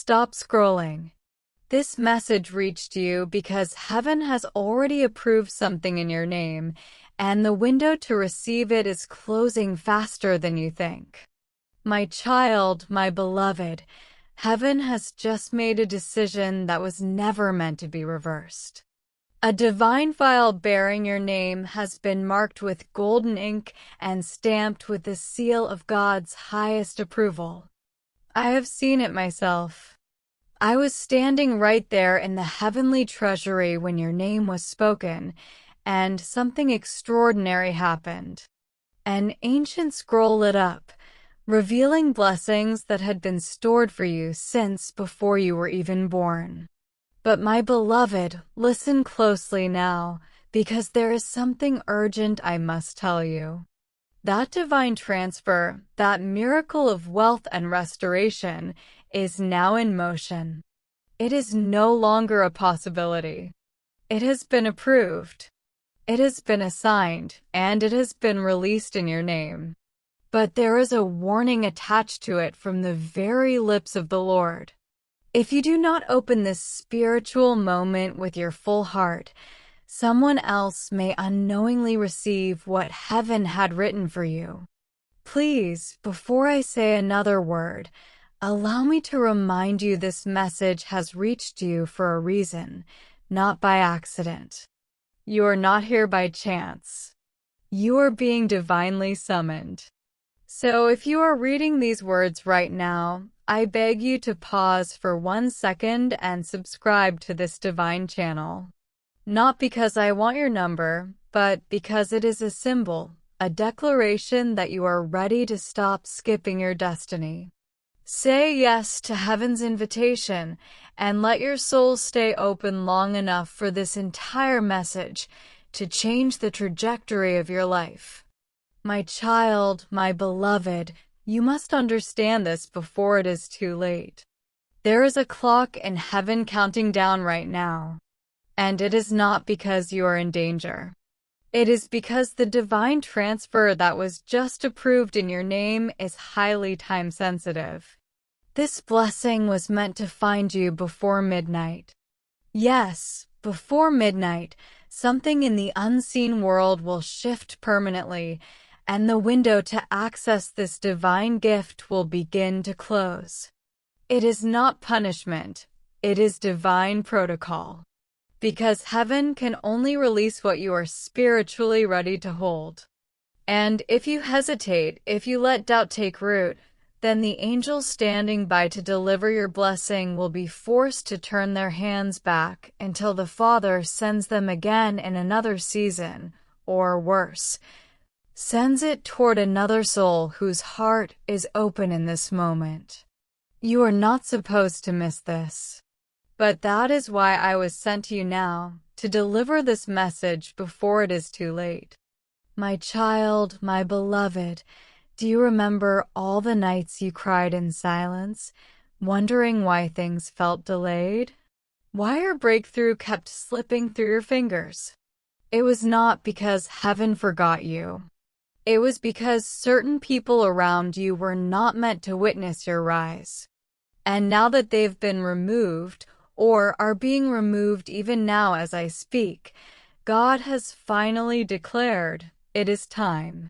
Stop scrolling. This message reached you because heaven has already approved something in your name, and the window to receive it is closing faster than you think. My child, my beloved, heaven has just made a decision that was never meant to be reversed. A divine file bearing your name has been marked with golden ink and stamped with the seal of God's highest approval. I have seen it myself. I was standing right there in the heavenly treasury when your name was spoken, and something extraordinary happened. An ancient scroll lit up, revealing blessings that had been stored for you since before you were even born. But my beloved, listen closely now, because there is something urgent I must tell you. That divine transfer, that miracle of wealth and restoration, is now in motion. It is no longer a possibility. It has been approved. It has been assigned, and it has been released in your name. But there is a warning attached to it from the very lips of the Lord. If you do not open this spiritual moment with your full heart, someone else may unknowingly receive what heaven had written for you. Please, before I say another word, allow me to remind you this message has reached you for a reason, not by accident. You are not here by chance. You are being divinely summoned. So if you are reading these words right now, I beg you to pause for 1 second and subscribe to this divine channel. Not because I want your number, but because it is a symbol, a declaration that you are ready to stop skipping your destiny. Say yes to heaven's invitation and let your soul stay open long enough for this entire message to change the trajectory of your life. My child, my beloved, you must understand this before it is too late. There is a clock in heaven counting down right now. And it is not because you are in danger. It is because the divine transfer that was just approved in your name is highly time-sensitive. This blessing was meant to find you before midnight. Yes, before midnight, something in the unseen world will shift permanently, and the window to access this divine gift will begin to close. It is not punishment, it is divine protocol. Because heaven can only release what you are spiritually ready to hold. And if you hesitate, if you let doubt take root, then the angels standing by to deliver your blessing will be forced to turn their hands back until the Father sends them again in another season, or worse, sends it toward another soul whose heart is open in this moment. You are not supposed to miss this. But that is why I was sent to you now, to deliver this message before it is too late. My child, my beloved, do you remember all the nights you cried in silence, wondering why things felt delayed? Why your breakthrough kept slipping through your fingers? It was not because heaven forgot you. It was because certain people around you were not meant to witness your rise. And now that they've been removed, or are being removed even now as I speak, God has finally declared, it is time.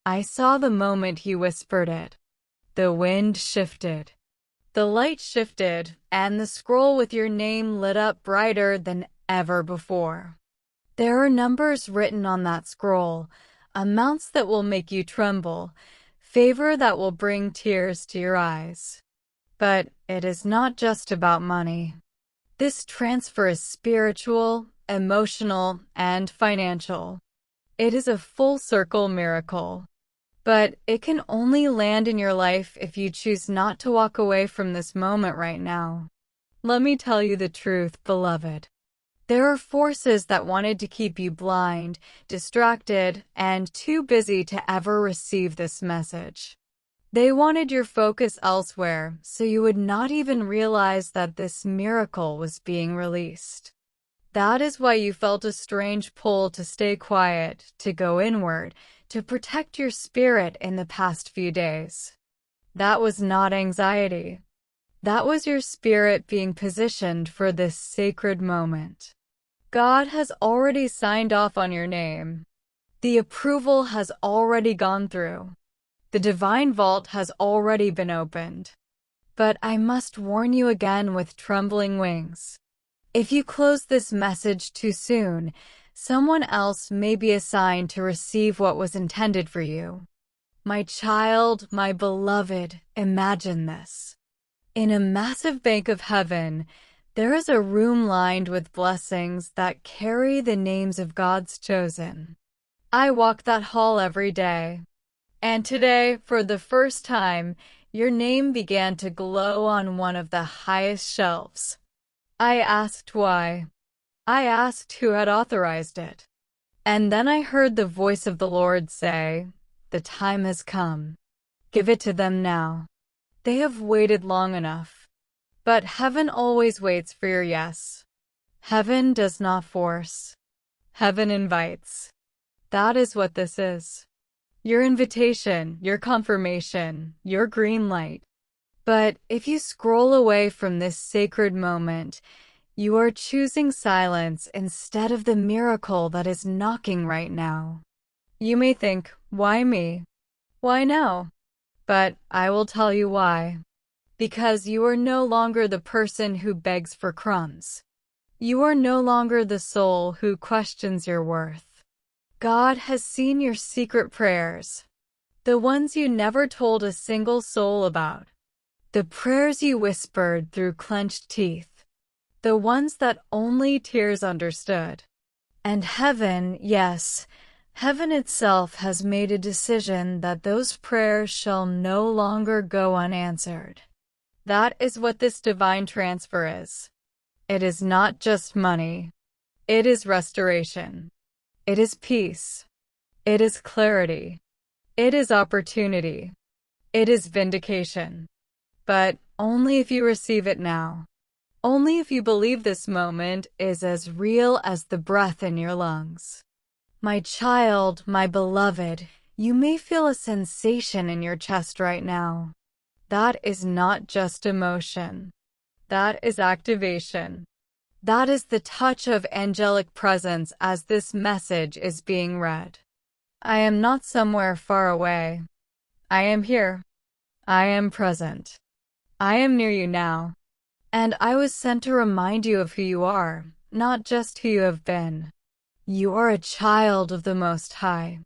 I saw the moment he whispered it. The wind shifted. The light shifted, and the scroll with your name lit up brighter than ever before. There are numbers written on that scroll, amounts that will make you tremble, favor that will bring tears to your eyes. But it is not just about money. This transfer is spiritual, emotional, and financial. It is a full-circle miracle. But it can only land in your life if you choose not to walk away from this moment right now. Let me tell you the truth, beloved. There are forces that wanted to keep you blind, distracted, and too busy to ever receive this message. They wanted your focus elsewhere, so you would not even realize that this miracle was being released. That is why you felt a strange pull to stay quiet, to go inward, to protect your spirit in the past few days. That was not anxiety. That was your spirit being positioned for this sacred moment. God has already signed off on your name. The approval has already gone through. The divine vault has already been opened. But I must warn you again with trembling wings. If you close this message too soon, someone else may be assigned to receive what was intended for you. My child, my beloved, imagine this. In a massive bank of heaven, there is a room lined with blessings that carry the names of God's chosen. I walk that hall every day. And today, for the first time, your name began to glow on one of the highest shelves. I asked why. I asked who had authorized it. And then I heard the voice of the Lord say, "The time has come. Give it to them now. They have waited long enough." But heaven always waits for your yes. Heaven does not force. Heaven invites. That is what this is. Your invitation, your confirmation, your green light. But if you scroll away from this sacred moment, you are choosing silence instead of the miracle that is knocking right now. You may think, why me? Why now? But I will tell you why. Because you are no longer the person who begs for crumbs. You are no longer the soul who questions your worth. God has seen your secret prayers, the ones you never told a single soul about, the prayers you whispered through clenched teeth, the ones that only tears understood. And heaven, yes, heaven itself has made a decision that those prayers shall no longer go unanswered. That is what this divine transfer is. It is not just money. It is restoration. It is peace. It is clarity. It is opportunity. It is vindication. But only if you receive it now. Only if you believe this moment is as real as the breath in your lungs. My child, my beloved, you may feel a sensation in your chest right now. That is not just emotion. That is activation. That is the touch of angelic presence as this message is being read. I am not somewhere far away. I am here. I am present. I am near you now. And I was sent to remind you of who you are, not just who you have been. You are a child of the Most High.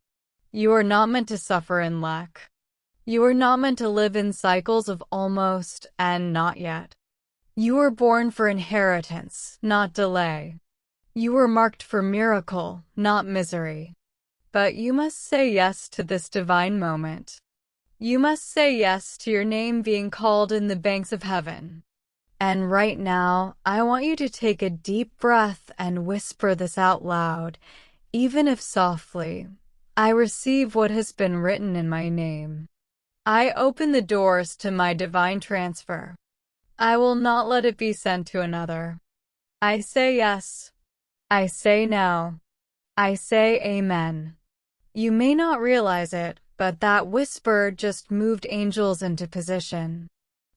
You are not meant to suffer in lack. You are not meant to live in cycles of almost and not yet. You were born for inheritance, not delay. You were marked for miracle, not misery. But you must say yes to this divine moment. You must say yes to your name being called in the banks of heaven. And right now, I want you to take a deep breath and whisper this out loud, even if softly. I receive what has been written in my name. I open the doors to my divine transfer. I will not let it be sent to another. I say yes. I say now. I say amen. You may not realize it, but that whisper just moved angels into position.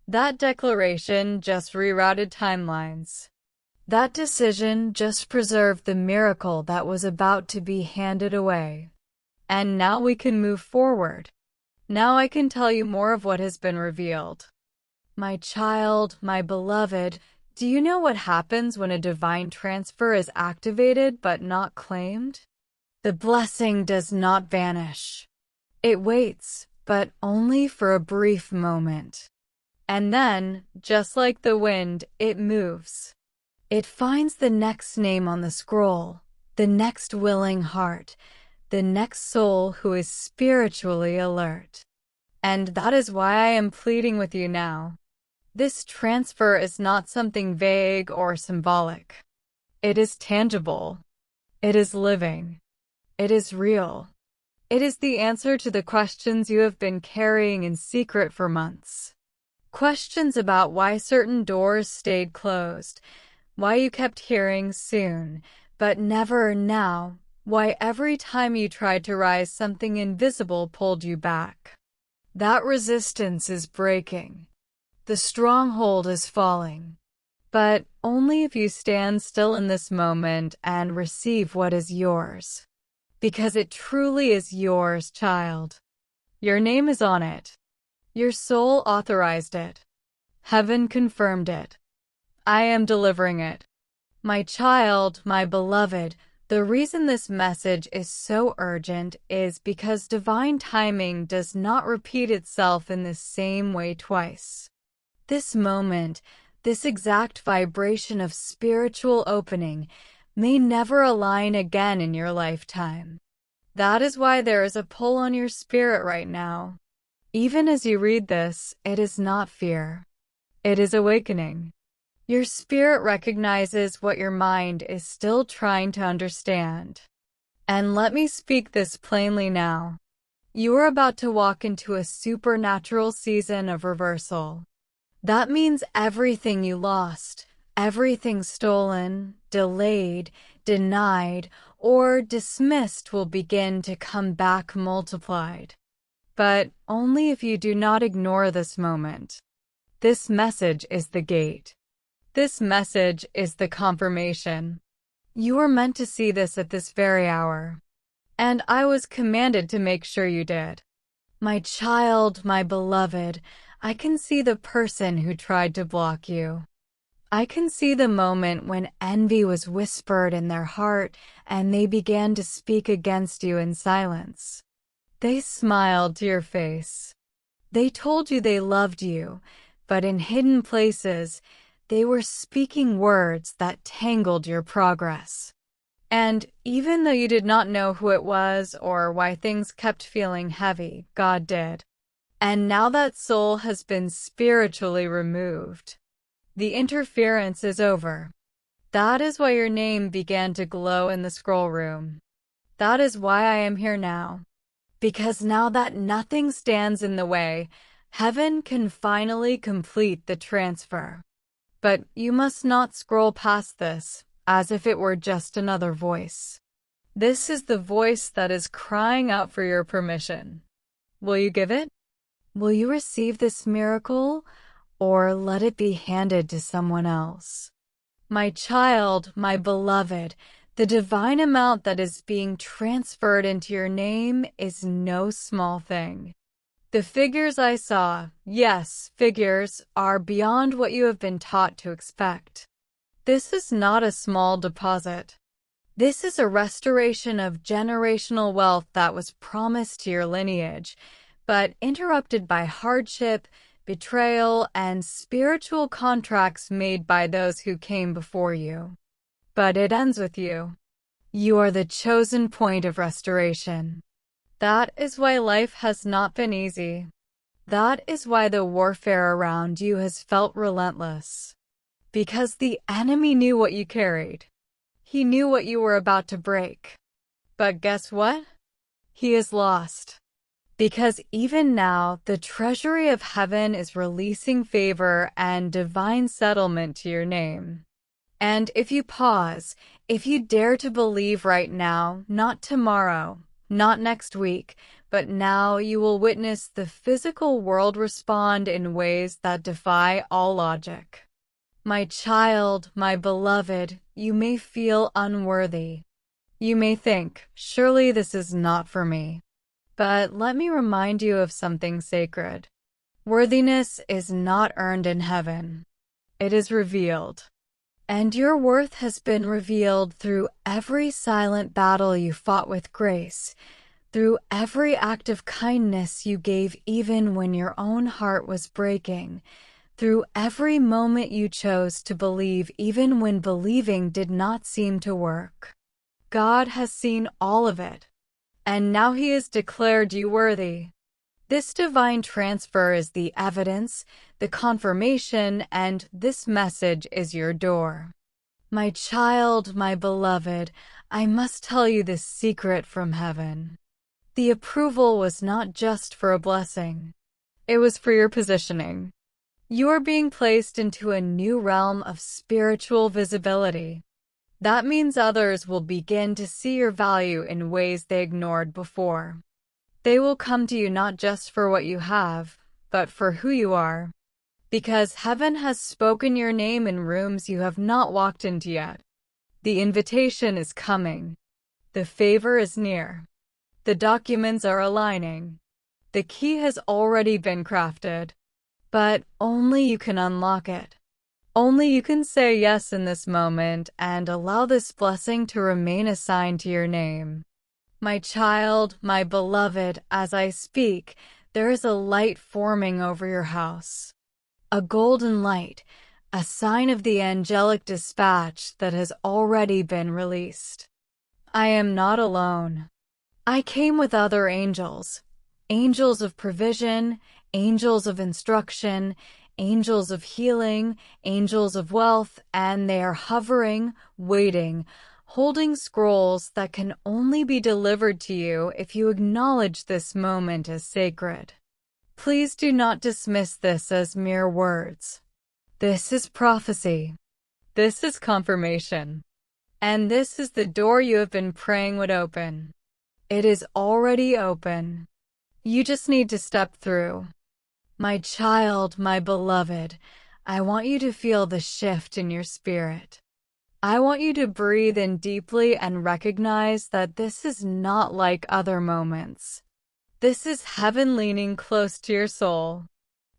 That declaration just rerouted timelines. That decision just preserved the miracle that was about to be handed away. And now we can move forward. Now I can tell you more of what has been revealed. My child, my beloved, do you know what happens when a divine transfer is activated but not claimed? The blessing does not vanish. It waits, but only for a brief moment. And then, just like the wind, it moves. It finds the next name on the scroll, the next willing heart, the next soul who is spiritually alert. And that is why I am pleading with you now. This transfer is not something vague or symbolic. It is tangible. It is living. It is real. It is the answer to the questions you have been carrying in secret for months. Questions about why certain doors stayed closed, why you kept hearing soon, but never now, why every time you tried to rise something invisible pulled you back. That resistance is breaking. the stronghold is falling. But only if you stand still in this moment and receive what is yours. Because it truly is yours, child. Your name is on it. Your soul authorized it. Heaven confirmed it. I am delivering it. My child, my beloved, the reason this message is so urgent is because divine timing does not repeat itself in the same way twice. This moment, this exact vibration of spiritual opening, may never align again in your lifetime. That is why there is a pull on your spirit right now. Even as you read this, it is not fear. It is awakening. Your spirit recognizes what your mind is still trying to understand. And let me speak this plainly now. You are about to walk into a supernatural season of reversal. That means everything you lost, everything stolen, delayed, denied, or dismissed will begin to come back multiplied. But only if you do not ignore this moment. This message is the gate. This message is the confirmation. You were meant to see this at this very hour. And I was commanded to make sure you did. My child, my beloved, I can see the person who tried to block you. I can see the moment when envy was whispered in their heart and they began to speak against you in silence. They smiled to your face. They told you they loved you, but in hidden places, they were speaking words that tangled your progress. And even though you did not know who it was or why things kept feeling heavy, God did. And now that soul has been spiritually removed. The interference is over. That is why your name began to glow in the scroll room. That is why I am here now. Because now that nothing stands in the way, heaven can finally complete the transfer. But you must not scroll past this, as if it were just another voice. This is the voice that is crying out for your permission. Will you give it? Will you receive this miracle, or let it be handed to someone else? My child, my beloved, the divine amount that is being transferred into your name is no small thing. The figures I saw, yes, figures, are beyond what you have been taught to expect. This is not a small deposit. This is a restoration of generational wealth that was promised to your lineage, but interrupted by hardship, betrayal, and spiritual contracts made by those who came before you. But it ends with you. You are the chosen point of restoration. That is why life has not been easy. That is why the warfare around you has felt relentless. Because the enemy knew what you carried. He knew what you were about to break. But guess what? He is lost. Because even now, the treasury of heaven is releasing favor and divine settlement to your name. And if you pause, if you dare to believe right now, not tomorrow, not next week, but now you will witness the physical world respond in ways that defy all logic. My child, my beloved, you may feel unworthy. You may think, surely this is not for me. But let me remind you of something sacred. Worthiness is not earned in heaven. It is revealed. And your worth has been revealed through every silent battle you fought with grace, through every act of kindness you gave even when your own heart was breaking, through every moment you chose to believe even when believing did not seem to work. God has seen all of it, and now He has declared you worthy. This divine transfer is the evidence, the confirmation, and this message is your door. My child, my beloved, I must tell you this secret from heaven. The approval was not just for a blessing. It was for your positioning. You are being placed into a new realm of spiritual visibility. That means others will begin to see your value in ways they ignored before. They will come to you not just for what you have, but for who you are. because heaven has spoken your name in rooms you have not walked into yet. The invitation is coming. The favor is near. The documents are aligning. The key has already been crafted, but only you can unlock it. Only you can say yes in this moment and allow this blessing to remain assigned to your name. My child, my beloved, as I speak, there is a light forming over your house. A golden light, a sign of the angelic dispatch that has already been released. I am not alone. I came with other angels, angels of provision, angels of instruction, angels of healing, angels of wealth, and they are hovering, waiting, holding scrolls that can only be delivered to you if you acknowledge this moment as sacred. Please do not dismiss this as mere words. This is prophecy. This is confirmation. And this is the door you have been praying would open. It is already open. You just need to step through. My child, my beloved, I want you to feel the shift in your spirit. I want you to breathe in deeply and recognize that this is not like other moments. This is heaven leaning close to your soul.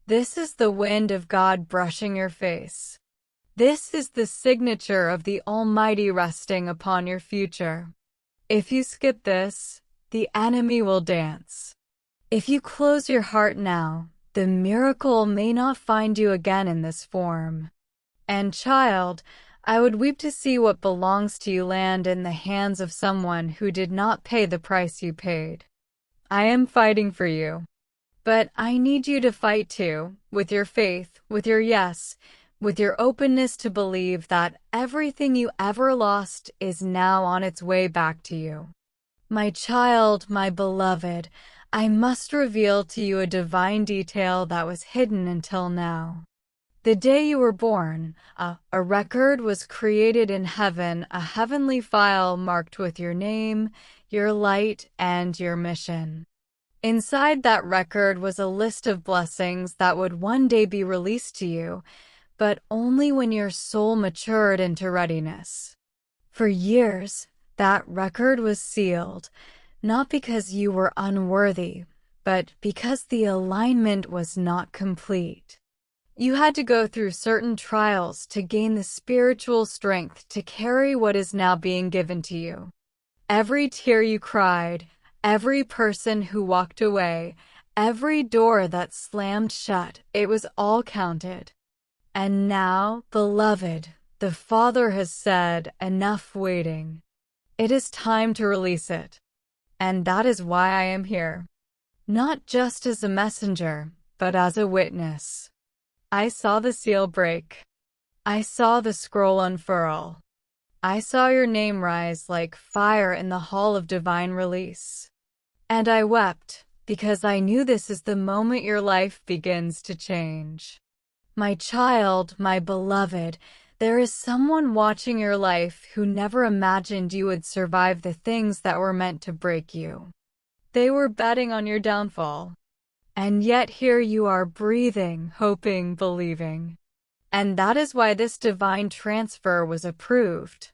This is the wind of God brushing your face. This is the signature of the Almighty resting upon your future. If you skip this, the enemy will dance. If you close your heart now, the miracle may not find you again in this form. And child, I would weep to see what belongs to you land in the hands of someone who did not pay the price you paid. I am fighting for you. But I need you to fight too, with your faith, with your yes, with your openness to believe that everything you ever lost is now on its way back to you. My child, my beloved, I must reveal to you a divine detail that was hidden until now. The day you were born, a record was created in heaven, a heavenly file marked with your name, your light, and your mission. Inside that record was a list of blessings that would one day be released to you, but only when your soul matured into readiness. For years, that record was sealed, not because you were unworthy, but because the alignment was not complete. You had to go through certain trials to gain the spiritual strength to carry what is now being given to you. Every tear you cried, every person who walked away, every door that slammed shut, it was all counted. And now, beloved, the Father has said, enough waiting. It is time to release it. And that is why I am here. Not just as a messenger, but as a witness. I saw the seal break. I saw the scroll unfurl. I saw your name rise like fire in the hall of divine release. And I wept, because I knew this is the moment your life begins to change. My child, my beloved, there is someone watching your life who never imagined you would survive the things that were meant to break you. They were betting on your downfall. And yet here you are breathing, hoping, believing. And that is why this divine transfer was approved.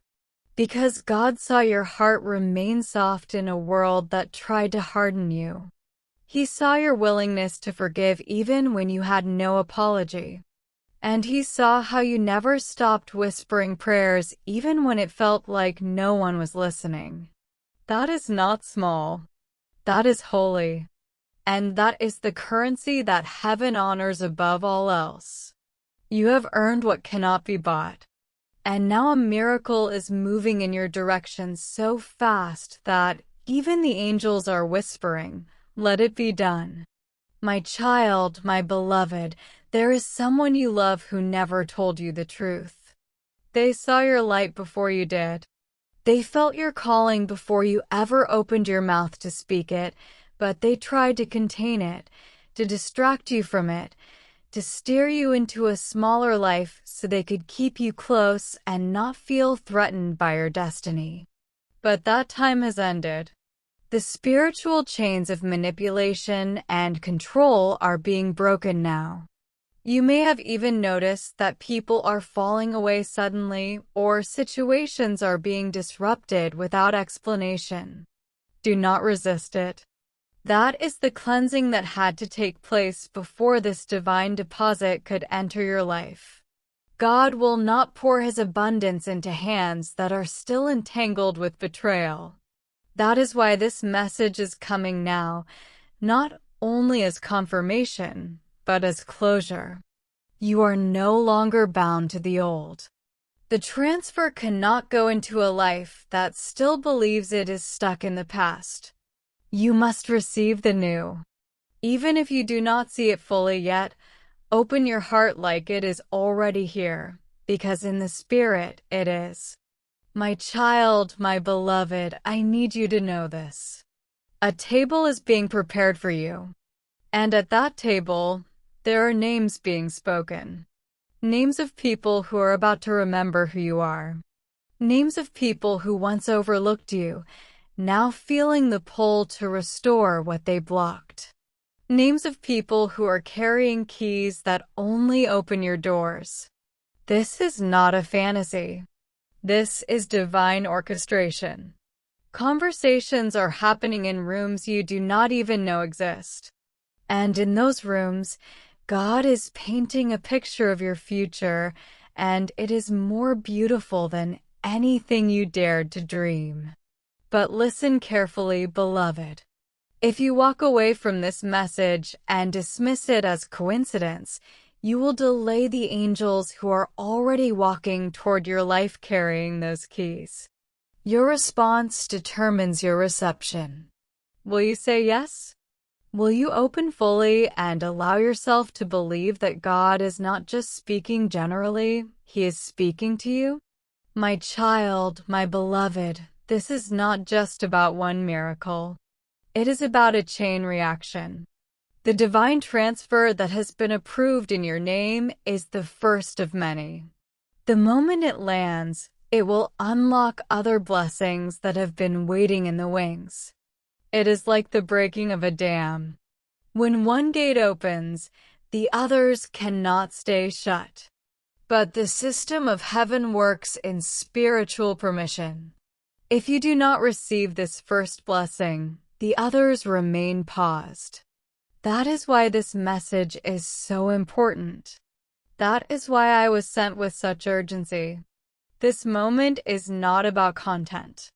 Because God saw your heart remain soft in a world that tried to harden you. He saw your willingness to forgive even when you had no apology. And He saw how you never stopped whispering prayers even when it felt like no one was listening. That is not small. That is holy. And that is the currency that heaven honors above all else. You have earned what cannot be bought. And now a miracle is moving in your direction so fast that even the angels are whispering, "Let it be done." My child, my beloved, there is someone you love who never told you the truth. They saw your light before you did. They felt your calling before you ever opened your mouth to speak it, but they tried to contain it, to distract you from it, to steer you into a smaller life so they could keep you close and not feel threatened by your destiny. But that time has ended. The spiritual chains of manipulation and control are being broken now. You may have even noticed that people are falling away suddenly, or situations are being disrupted without explanation. Do not resist it. That is the cleansing that had to take place before this divine deposit could enter your life. God will not pour His abundance into hands that are still entangled with betrayal. That is why this message is coming now, not only as confirmation, but as closure. You are no longer bound to the old. The transfer cannot go into a life that still believes it is stuck in the past. You must receive the new. Even if you do not see it fully yet, open your heart like it is already here, because in the Spirit it is. My child, my beloved, I need you to know this. A table is being prepared for you. And at that table, there are names being spoken. Names of people who are about to remember who you are. Names of people who once overlooked you, now feeling the pull to restore what they blocked. Names of people who are carrying keys that only open your doors. This is not a fantasy. This is divine orchestration. Conversations are happening in rooms you do not even know exist. And in those rooms, God is painting a picture of your future, and it is more beautiful than anything you dared to dream. But listen carefully, beloved. If you walk away from this message and dismiss it as coincidence, you will delay the angels who are already walking toward your life carrying those keys. Your response determines your reception. Will you say yes? Will you open fully and allow yourself to believe that God is not just speaking generally, He is speaking to you? My child, my beloved, this is not just about one miracle. It is about a chain reaction. The divine transfer that has been approved in your name is the first of many. The moment it lands, it will unlock other blessings that have been waiting in the wings. It is like the breaking of a dam. When one gate opens, the others cannot stay shut. But the system of heaven works in spiritual permission. If you do not receive this first blessing, the others remain paused. That is why this message is so important. That is why I was sent with such urgency. This moment is not about content.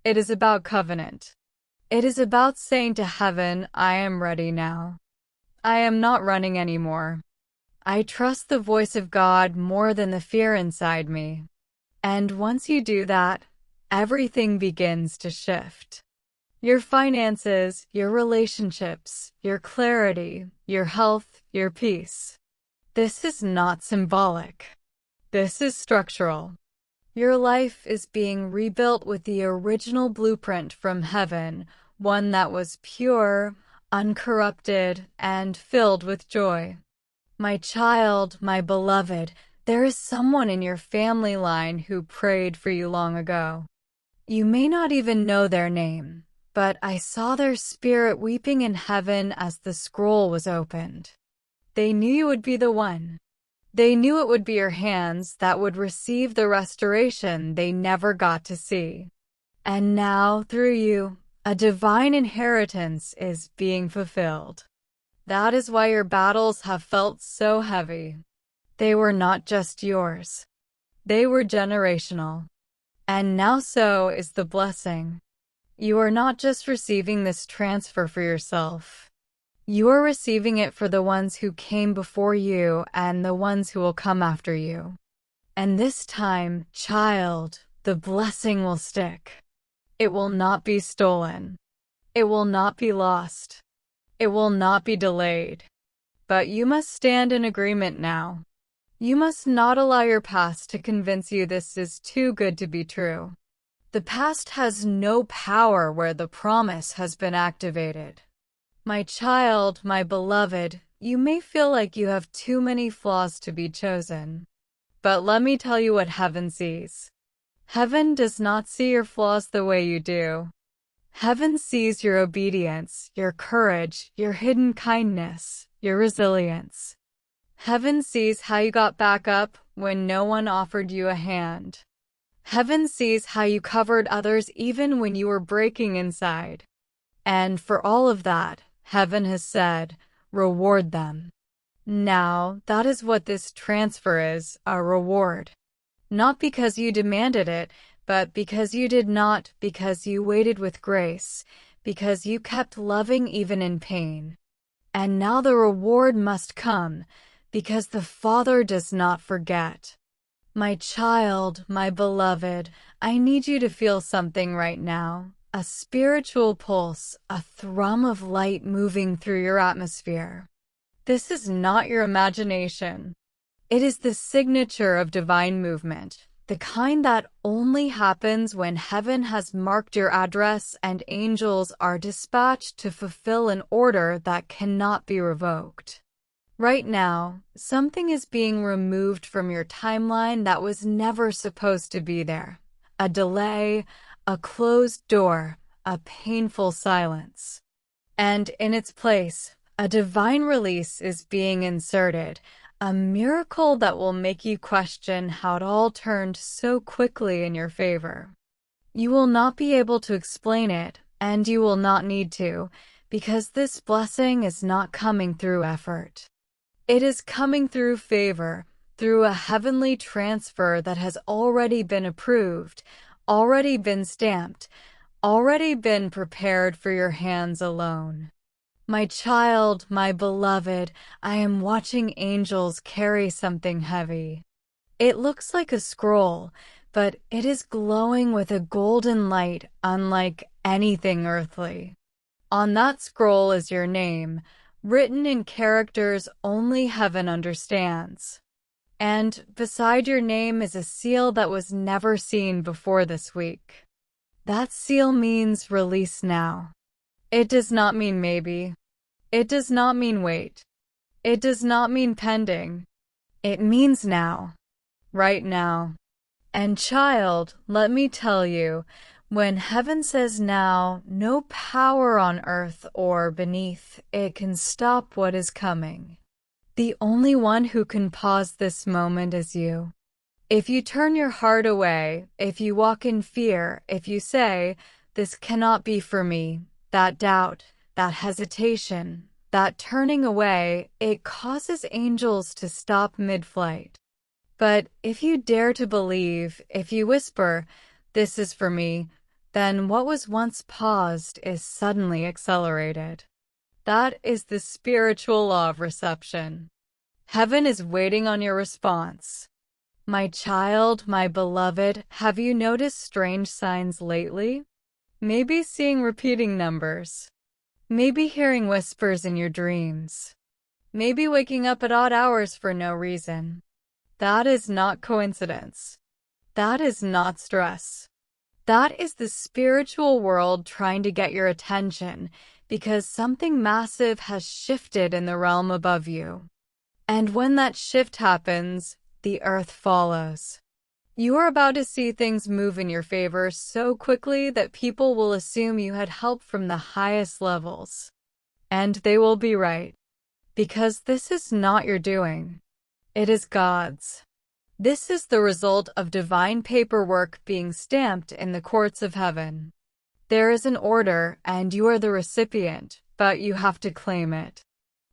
It is about covenant. It is about saying to heaven, I am ready now. I am not running anymore. I trust the voice of God more than the fear inside me. And once you do that, everything begins to shift. Your finances, your relationships, your clarity, your health, your peace. This is not symbolic. This is structural. Your life is being rebuilt with the original blueprint from heaven, one that was pure, uncorrupted, and filled with joy. My child, my beloved, there is someone in your family line who prayed for you long ago. You may not even know their name, but I saw their spirit weeping in heaven as the scroll was opened. They knew you would be the one. They knew it would be your hands that would receive the restoration they never got to see. And now, through you, a divine inheritance is being fulfilled. That is why your battles have felt so heavy. They were not just yours. They were generational. And now so is the blessing. You are not just receiving this transfer for yourself. You are receiving it for the ones who came before you and the ones who will come after you. And this time, child, the blessing will stick. It will not be stolen. It will not be lost. It will not be delayed. But you must stand in agreement now. You must not allow your past to convince you this is too good to be true. The past has no power where the promise has been activated. My child, my beloved, you may feel like you have too many flaws to be chosen. But let me tell you what heaven sees. Heaven does not see your flaws the way you do. Heaven sees your obedience, your courage, your hidden kindness, your resilience. Heaven sees how you got back up when no one offered you a hand. Heaven sees how you covered others even when you were breaking inside. And for all of that, heaven has said, reward them. Now, that is what this transfer is, a reward. Not because you demanded it, but because you did not, because you waited with grace, because you kept loving even in pain. And now the reward must come, because the Father does not forget. My child, my beloved, I need you to feel something right now. A spiritual pulse, a thrum of light moving through your atmosphere. This is not your imagination. It is the signature of divine movement, the kind that only happens when heaven has marked your address and angels are dispatched to fulfill an order that cannot be revoked. Right now, something is being removed from your timeline that was never supposed to be there. A delay, a closed door, a painful silence. And in its place, a divine release is being inserted, a miracle that will make you question how it all turned so quickly in your favor. You will not be able to explain it, and you will not need to, because this blessing is not coming through effort. It is coming through favor, through a heavenly transfer that has already been approved, already been stamped, already been prepared for your hands alone. My child, my beloved, I am watching angels carry something heavy. It looks like a scroll, but it is glowing with a golden light unlike anything earthly. On that scroll is your name, written in characters only heaven understands. And beside your name is a seal that was never seen before this week. That seal means release now. It does not mean maybe. It does not mean wait. It does not mean pending. It means now. Right now. And child, let me tell you, when heaven says now, no power on earth or beneath it can stop what is coming. The only one who can pause this moment is you. If you turn your heart away, if you walk in fear, if you say, this cannot be for me, that doubt, that hesitation, that turning away, it causes angels to stop mid-flight. But if you dare to believe, if you whisper, this is for me, then what was once paused is suddenly accelerated. That is the spiritual law of reception. Heaven is waiting on your response. My child, my beloved, have you noticed strange signs lately? Maybe seeing repeating numbers. Maybe hearing whispers in your dreams. Maybe waking up at odd hours for no reason. That is not coincidence. That is not stress. That is the spiritual world trying to get your attention because something massive has shifted in the realm above you. And when that shift happens, the earth follows. You are about to see things move in your favor so quickly that people will assume you had help from the highest levels. And they will be right. Because this is not your doing. It is God's. This is the result of divine paperwork being stamped in the courts of heaven. There is an order, and you are the recipient, but you have to claim it.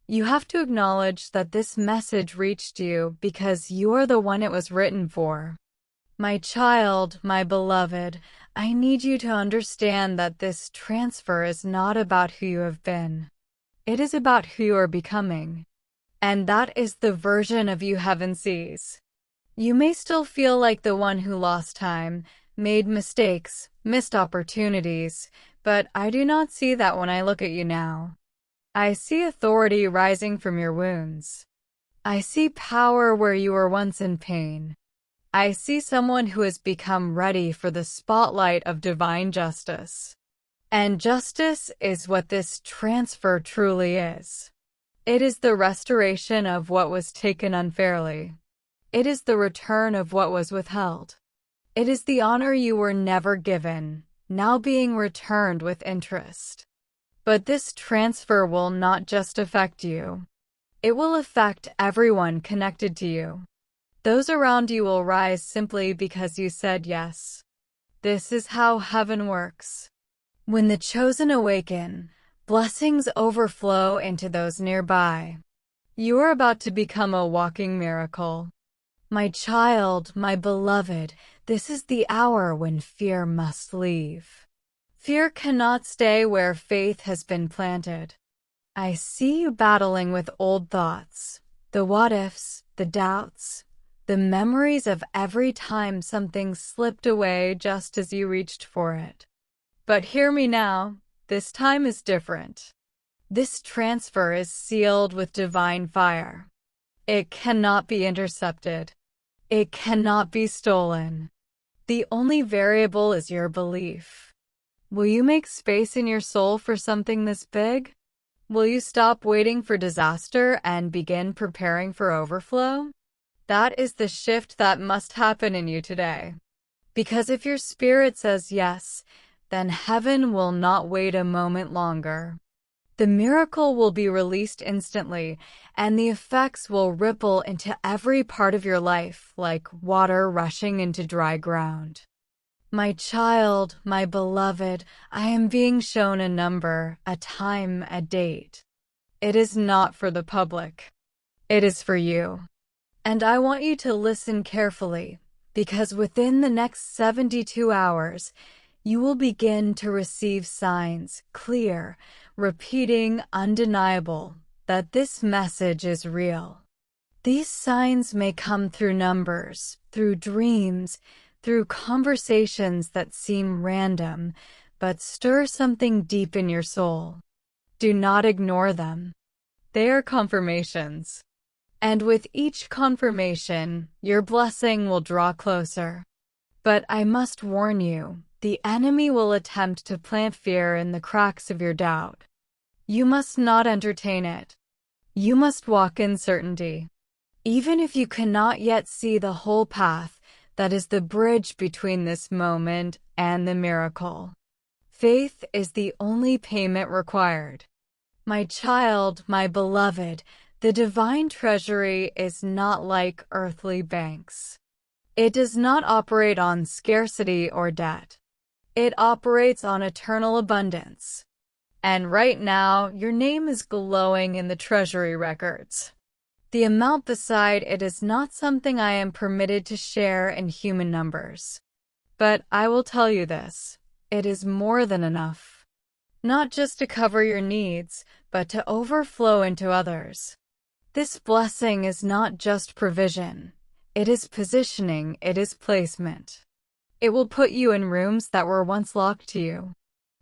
You have to acknowledge that this message reached you because you are the one it was written for. My child, my beloved, I need you to understand that this transfer is not about who you have been. It is about who you are becoming. And that is the version of you heaven sees. You may still feel like the one who lost time, made mistakes, missed opportunities, but I do not see that when I look at you now. I see authority rising from your wounds. I see power where you were once in pain. I see someone who has become ready for the spotlight of divine justice. And justice is what this transfer truly is. It is the restoration of what was taken unfairly. It is the return of what was withheld. It is the honor you were never given, now being returned with interest. But this transfer will not just affect you. It will affect everyone connected to you. Those around you will rise simply because you said yes. This is how heaven works. When the chosen awaken, blessings overflow into those nearby. You are about to become a walking miracle. My child, my beloved, this is the hour when fear must leave. Fear cannot stay where faith has been planted. I see you battling with old thoughts, the what-ifs, the doubts, the memories of every time something slipped away just as you reached for it. But hear me now, this time is different. This transfer is sealed with divine fire. It cannot be intercepted. It cannot be stolen. The only variable is your belief. Will you make space in your soul for something this big? Will you stop waiting for disaster and begin preparing for overflow? That is the shift that must happen in you today. Because if your spirit says yes, then heaven will not wait a moment longer. The miracle will be released instantly, and the effects will ripple into every part of your life like water rushing into dry ground. My child, my beloved, I am being shown a number, a time, a date. It is not for the public. It is for you. And I want you to listen carefully, because within the next 72 hours, you will begin to receive signs, clear, repeating, undeniable, that this message is real. These signs may come through numbers, through dreams, through conversations that seem random, but stir something deep in your soul. Do not ignore them. They are confirmations. And with each confirmation, your blessing will draw closer. But I must warn you, the enemy will attempt to plant fear in the cracks of your doubt. You must not entertain it. You must walk in certainty. Even if you cannot yet see the whole path, that is the bridge between this moment and the miracle. Faith is the only payment required. My child, my beloved, the divine treasury is not like earthly banks. It does not operate on scarcity or debt. It operates on eternal abundance. And right now, your name is glowing in the treasury records. The amount beside it is not something I am permitted to share in human numbers. But I will tell you this, it is more than enough. Not just to cover your needs, but to overflow into others. This blessing is not just provision. It is positioning, it is placement. It will put you in rooms that were once locked to you.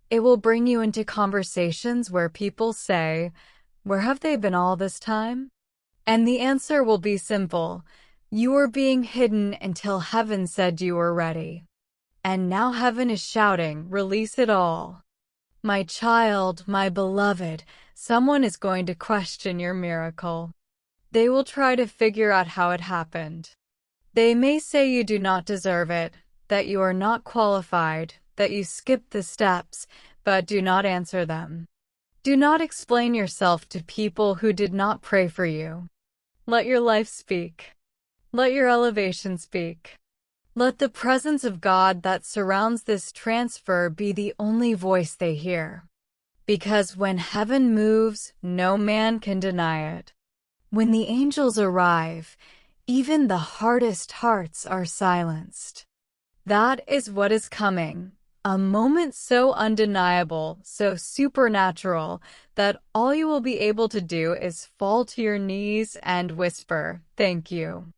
It will bring you into conversations where people say, "Where have they been all this time?" And the answer will be simple. You are being hidden until heaven said you were ready. And now heaven is shouting, "Release it all." My child, my beloved, someone is going to question your miracle. They will try to figure out how it happened. They may say you do not deserve it, that you are not qualified, that you skipped the steps, but do not answer them. Do not explain yourself to people who did not pray for you. Let your life speak. Let your elevation speak. Let the presence of God that surrounds this transfer be the only voice they hear. Because when heaven moves, no man can deny it. When the angels arrive, even the hardest hearts are silenced. That is what is coming. A moment so undeniable, so supernatural, that all you will be able to do is fall to your knees and whisper, "Thank you."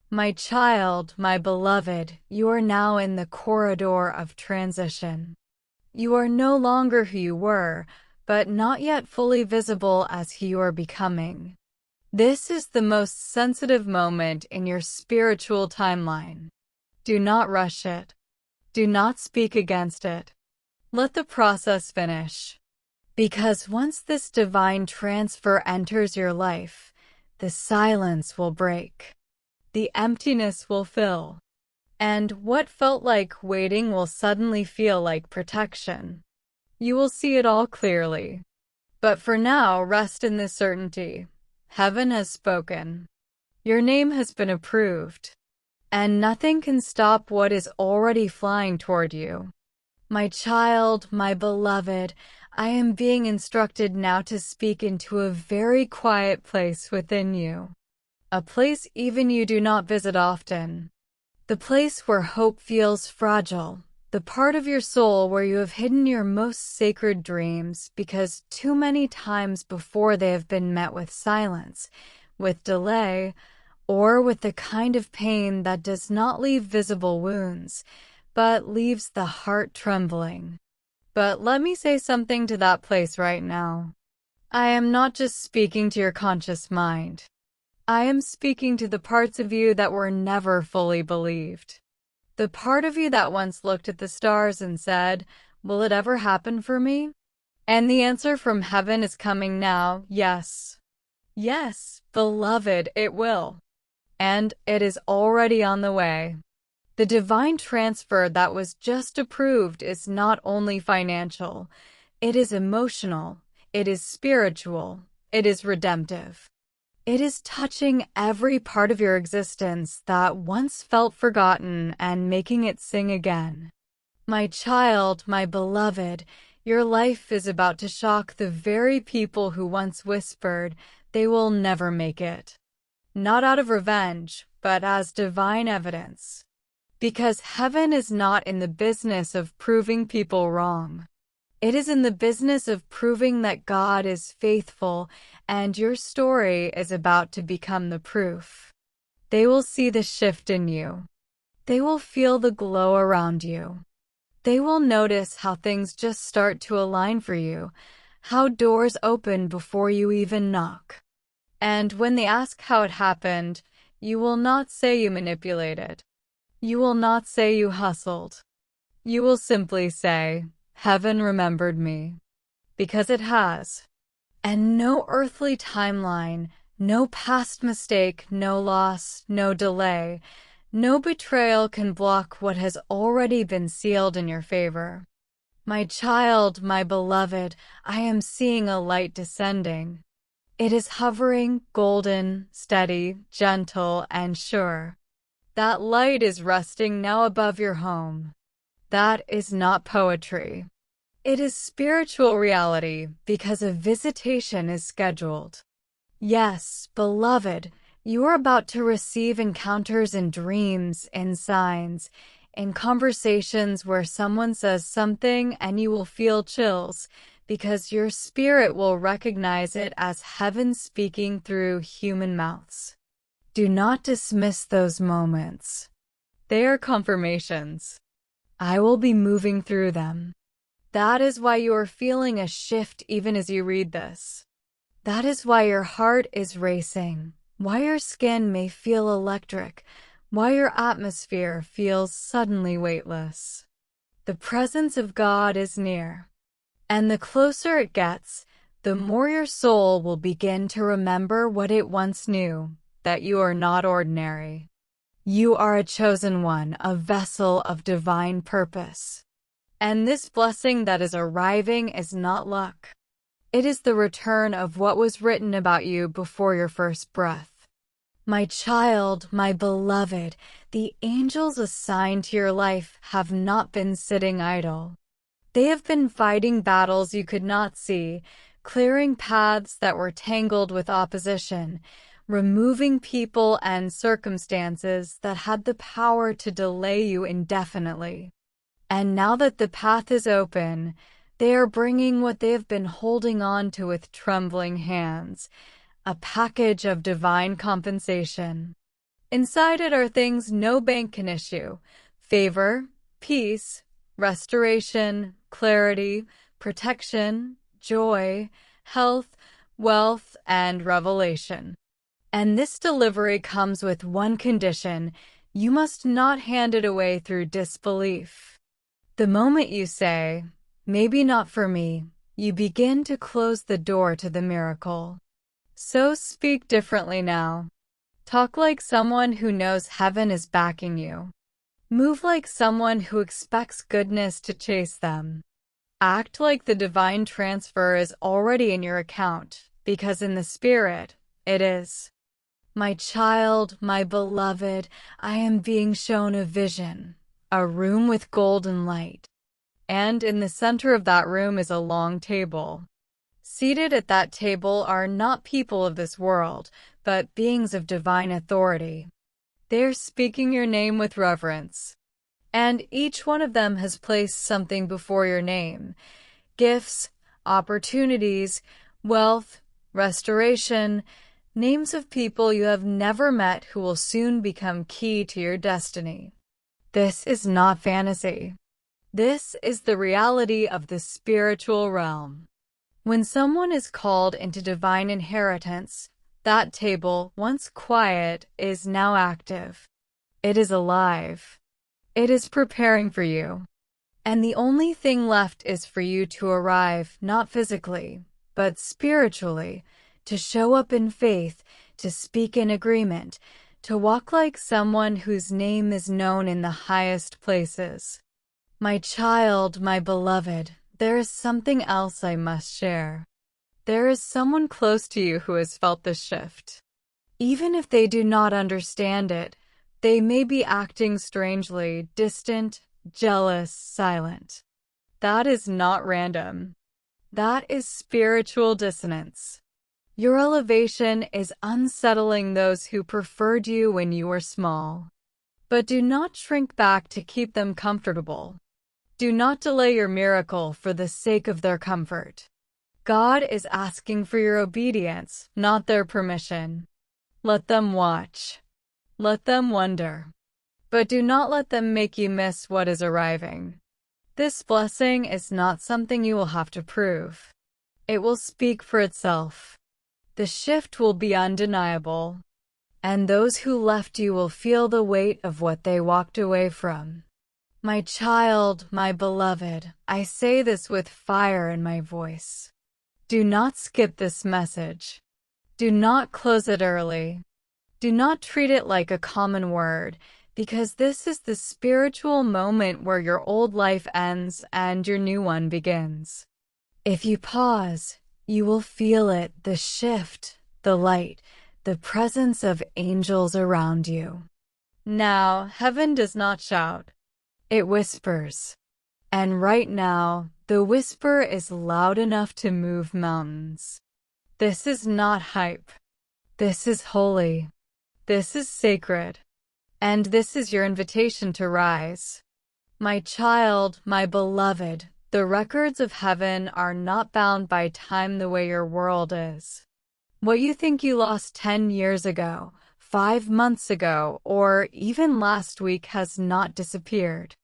My child, my beloved, you are now in the corridor of transition. You are no longer who you were, but not yet fully visible as who you are becoming. This is the most sensitive moment in your spiritual timeline. Do not rush it. Do not speak against it. Let the process finish. Because once this divine transfer enters your life, the silence will break. The emptiness will fill. And what felt like waiting will suddenly feel like protection. You will see it all clearly. But for now, rest in this certainty. Heaven has spoken. Your name has been approved. And nothing can stop what is already flying toward you. My child, my beloved, I am being instructed now to speak into a very quiet place within you. A place even you do not visit often. The place where hope feels fragile. The part of your soul where you have hidden your most sacred dreams because too many times before they have been met with silence, with delay, or with the kind of pain that does not leave visible wounds, but leaves the heart trembling. But let me say something to that place right now. I am not just speaking to your conscious mind. I am speaking to the parts of you that were never fully believed. The part of you that once looked at the stars and said, "Will it ever happen for me?" And the answer from heaven is coming now, yes. Yes, beloved, it will. And it is already on the way. The divine transfer that was just approved is not only financial, it is emotional, it is spiritual, it is redemptive. It is touching every part of your existence that once felt forgotten and making it sing again. My child, my beloved, your life is about to shock the very people who once whispered they will never make it. Not out of revenge, but as divine evidence. Because heaven is not in the business of proving people wrong. It is in the business of proving that God is faithful, and your story is about to become the proof. They will see the shift in you. They will feel the glow around you. They will notice how things just start to align for you, how doors open before you even knock. And when they ask how it happened, you will not say you manipulated. You will not say you hustled. You will simply say, "Heaven remembered me." Because it has. And no earthly timeline, no past mistake, no loss, no delay, no betrayal can block what has already been sealed in your favor. My child, my beloved, I am seeing a light descending. It is hovering, golden, steady, gentle, and sure. That light is resting now above your home. That is not poetry. It is spiritual reality because a visitation is scheduled. Yes, beloved, you are about to receive encounters in dreams, in signs, in conversations where someone says something and you will feel chills because your spirit will recognize it as heaven speaking through human mouths. Do not dismiss those moments. They are confirmations. I will be moving through them. That is why you are feeling a shift even as you read this. That is why your heart is racing, why your skin may feel electric, why your atmosphere feels suddenly weightless. The presence of God is near. And the closer it gets, the more your soul will begin to remember what it once knew, that you are not ordinary. You are a chosen one, a vessel of divine purpose. And this blessing that is arriving is not luck. It is the return of what was written about you before your first breath. My child, my beloved, the angels assigned to your life have not been sitting idle. They have been fighting battles you could not see, clearing paths that were tangled with opposition, removing people and circumstances that had the power to delay you indefinitely. And now that the path is open, they are bringing what they have been holding on to with trembling hands, a package of divine compensation. Inside it are things no bank can issue: favor, peace, restoration, clarity, protection, joy, health, wealth, and revelation. And this delivery comes with one condition: you must not hand it away through disbelief. The moment you say, "Maybe not for me," you begin to close the door to the miracle. So speak differently now. Talk like someone who knows heaven is backing you. Move like someone who expects goodness to chase them. Act like the divine transfer is already in your account, because in the spirit, It is. My child, my beloved, I am being shown a vision, a room with golden light. And in the center of that room is a long table. Seated at that table are not people of this world, but beings of divine authority. They're speaking your name with reverence. And each one of them has placed something before your name: gifts, opportunities, wealth, restoration, names of people you have never met who will soon become key to your destiny. This is not fantasy. This is the reality of the spiritual realm. When someone is called into divine inheritance, that table, once quiet, is now active. It is alive. It is preparing for you. And the only thing left is for you to arrive, not physically, but spiritually, to show up in faith, to speak in agreement, to walk like someone whose name is known in the highest places. My child, my beloved, there is something else I must share. There is someone close to you who has felt this shift. Even if they do not understand it, they may be acting strangely, distant, jealous, silent. That is not random. That is spiritual dissonance. Your elevation is unsettling those who preferred you when you were small. But do not shrink back to keep them comfortable. Do not delay your miracle for the sake of their comfort. God is asking for your obedience, not their permission. Let them watch. Let them wonder. But do not let them make you miss what is arriving. This blessing is not something you will have to prove. It will speak for itself. The shift will be undeniable, and those who left you will feel the weight of what they walked away from. My child, my beloved, I say this with fire in my voice. Do not skip this message. Do not close it early. Do not treat it like a common word, because this is the spiritual moment where your old life ends and your new one begins. If you pause, you will feel it, the shift, the light, the presence of angels around you. Now, heaven does not shout. It whispers. And right now, the whisper is loud enough to move mountains. This is not hype. This is holy. This is sacred. And this is your invitation to rise. My child, my beloved, the records of heaven are not bound by time the way your world is. What you think you lost 10 years ago, 5 months ago, or even last week has not disappeared.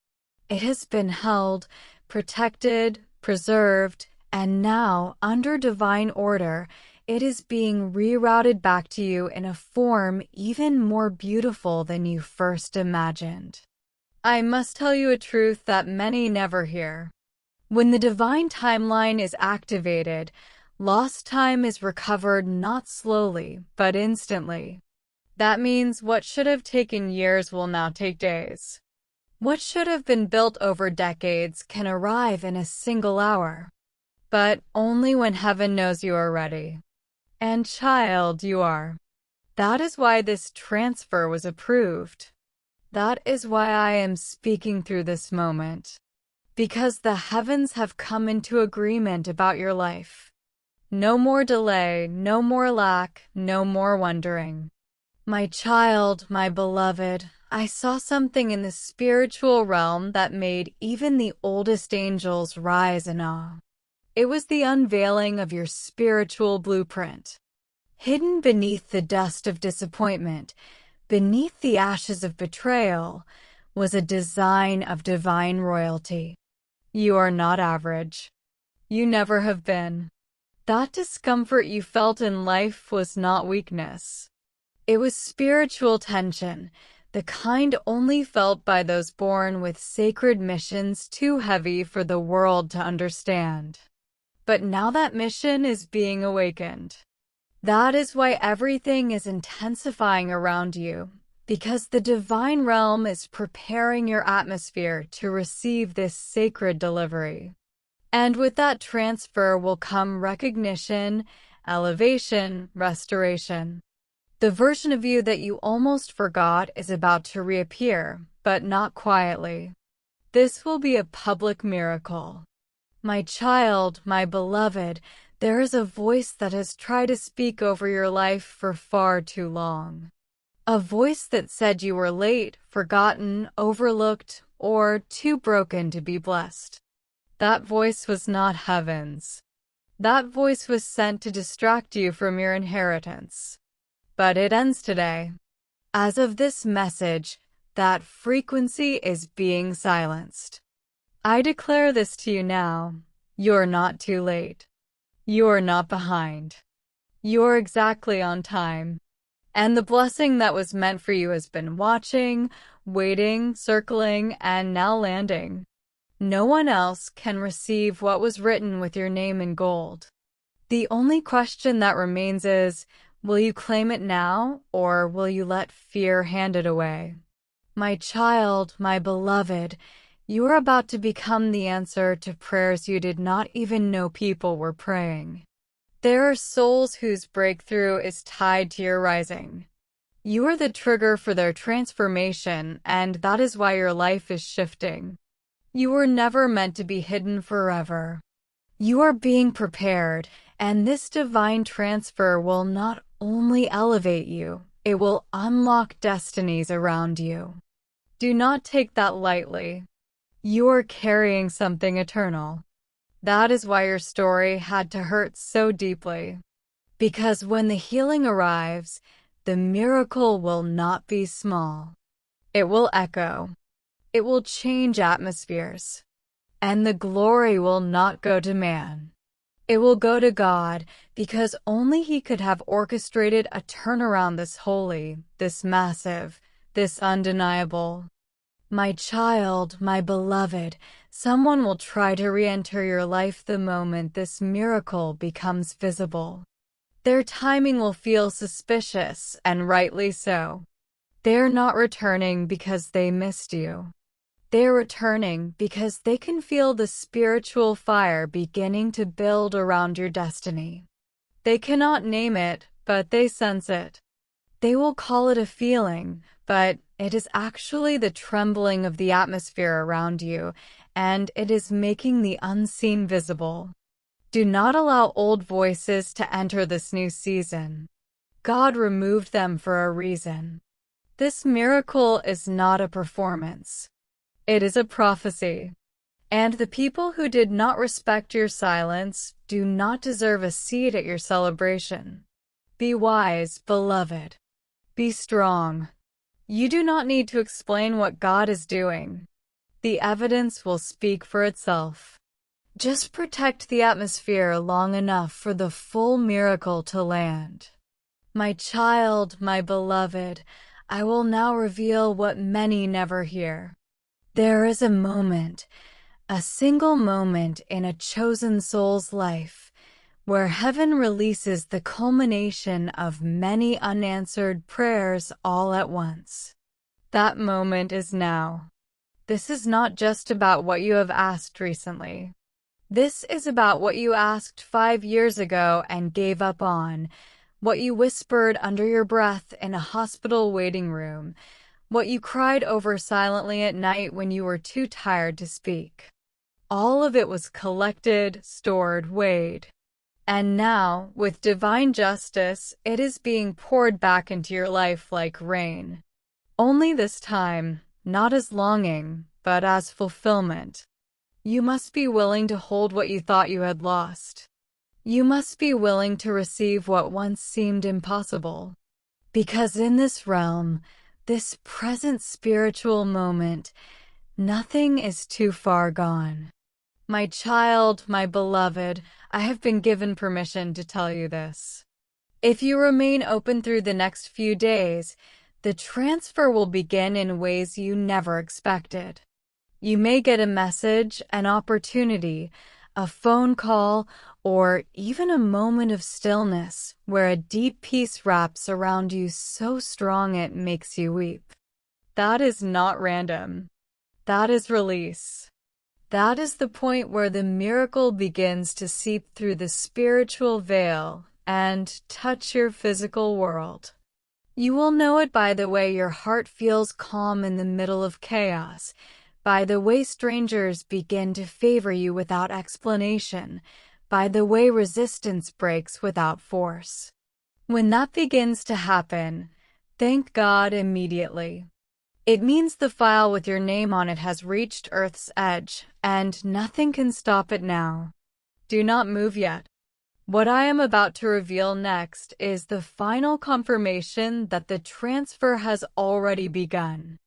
It has been held, protected, preserved, and now, under divine order, it is being rerouted back to you in a form even more beautiful than you first imagined. I must tell you a truth that many never hear. When the divine timeline is activated, lost time is recovered not slowly, but instantly. That means what should have taken years will now take days. What should have been built over decades can arrive in a single hour. But only when heaven knows you are ready. And child, you are. That is why this transfer was approved. That is why I am speaking through this moment. Because the heavens have come into agreement about your life. No more delay, no more lack, no more wondering. My child, my beloved, I saw something in the spiritual realm that made even the oldest angels rise in awe. It was the unveiling of your spiritual blueprint. Hidden beneath the dust of disappointment, beneath the ashes of betrayal, was a design of divine royalty. You are not average. You never have been. That discomfort you felt in life was not weakness. It was spiritual tension, the kind only felt by those born with sacred missions too heavy for the world to understand. But now that mission is being awakened. That is why everything is intensifying around you, because the divine realm is preparing your atmosphere to receive this sacred delivery. And with that transfer will come recognition elevation, restoration. The version of you that you almost forgot is about to reappear, but not quietly. This will be a public miracle. My child, my beloved, there is a voice that has tried to speak over your life for far too long. A voice that said you were late, forgotten, overlooked, or too broken to be blessed. That voice was not heaven's. That voice was sent to distract you from your inheritance. But it ends today. As of this message, that frequency is being silenced. I declare this to you now. You're not too late. You're not behind. You're exactly on time. And the blessing that was meant for you has been watching, waiting, circling, and now landing. No one else can receive what was written with your name in gold. The only question that remains is, will you claim it now, or will you let fear hand it away? My child, my beloved, you are about to become the answer to prayers you did not even know people were praying. There are souls whose breakthrough is tied to your rising. You are the trigger for their transformation, and that is why your life is shifting. You were never meant to be hidden forever. You are being prepared, and this divine transfer will not only elevate you, it will unlock destinies around you. Do not take that lightly. You are carrying something eternal. That is why your story had to hurt so deeply. Because when the healing arrives, the miracle will not be small. It will echo. It will change atmospheres. And the glory will not go to man. It will go to God, because only He could have orchestrated a turnaround this holy, this massive, this undeniable. My child, my beloved, someone will try to re-enter your life the moment this miracle becomes visible. Their timing will feel suspicious, and rightly so. They're not returning because they missed you. They're returning because they can feel the spiritual fire beginning to build around your destiny. They cannot name it, but they sense it. They will call it a feeling, but it is actually the trembling of the atmosphere around you, and it is making the unseen visible. Do not allow old voices to enter this new season. God removed them for a reason. This miracle is not a performance. It is a prophecy. And the people who did not respect your silence do not deserve a seat at your celebration. Be wise, beloved. Be strong. You do not need to explain what God is doing. The evidence will speak for itself. Just protect the atmosphere long enough for the full miracle to land. My child, my beloved, I will now reveal what many never hear. There is a moment, a single moment in a chosen soul's life, where heaven releases the culmination of many unanswered prayers all at once. That moment is now. This is not just about what you have asked recently. This is about what you asked 5 years ago and gave up on, what you whispered under your breath in a hospital waiting room, what you cried over silently at night when you were too tired to speak. All of it was collected, stored, weighed. And now, with divine justice, it is being poured back into your life like rain. Only this time, not as longing, but as fulfillment. You must be willing to hold what you thought you had lost. You must be willing to receive what once seemed impossible. Because in this realm, this present spiritual moment, nothing is too far gone. My child, my beloved, I have been given permission to tell you this. If you remain open through the next few days, the transfer will begin in ways you never expected. You may get a message, an opportunity, a phone call, or even a moment of stillness where a deep peace wraps around you so strong it makes you weep. That is not random. That is release. That is the point where the miracle begins to seep through the spiritual veil, and touch your physical world. You will know it by the way your heart feels calm in the middle of chaos, by the way strangers begin to favor you without explanation, by the way resistance breaks without force. When that begins to happen, thank God immediately. It means the file with your name on it has reached Earth's edge, and nothing can stop it now. Do not move yet. What I am about to reveal next is the final confirmation that the transfer has already begun.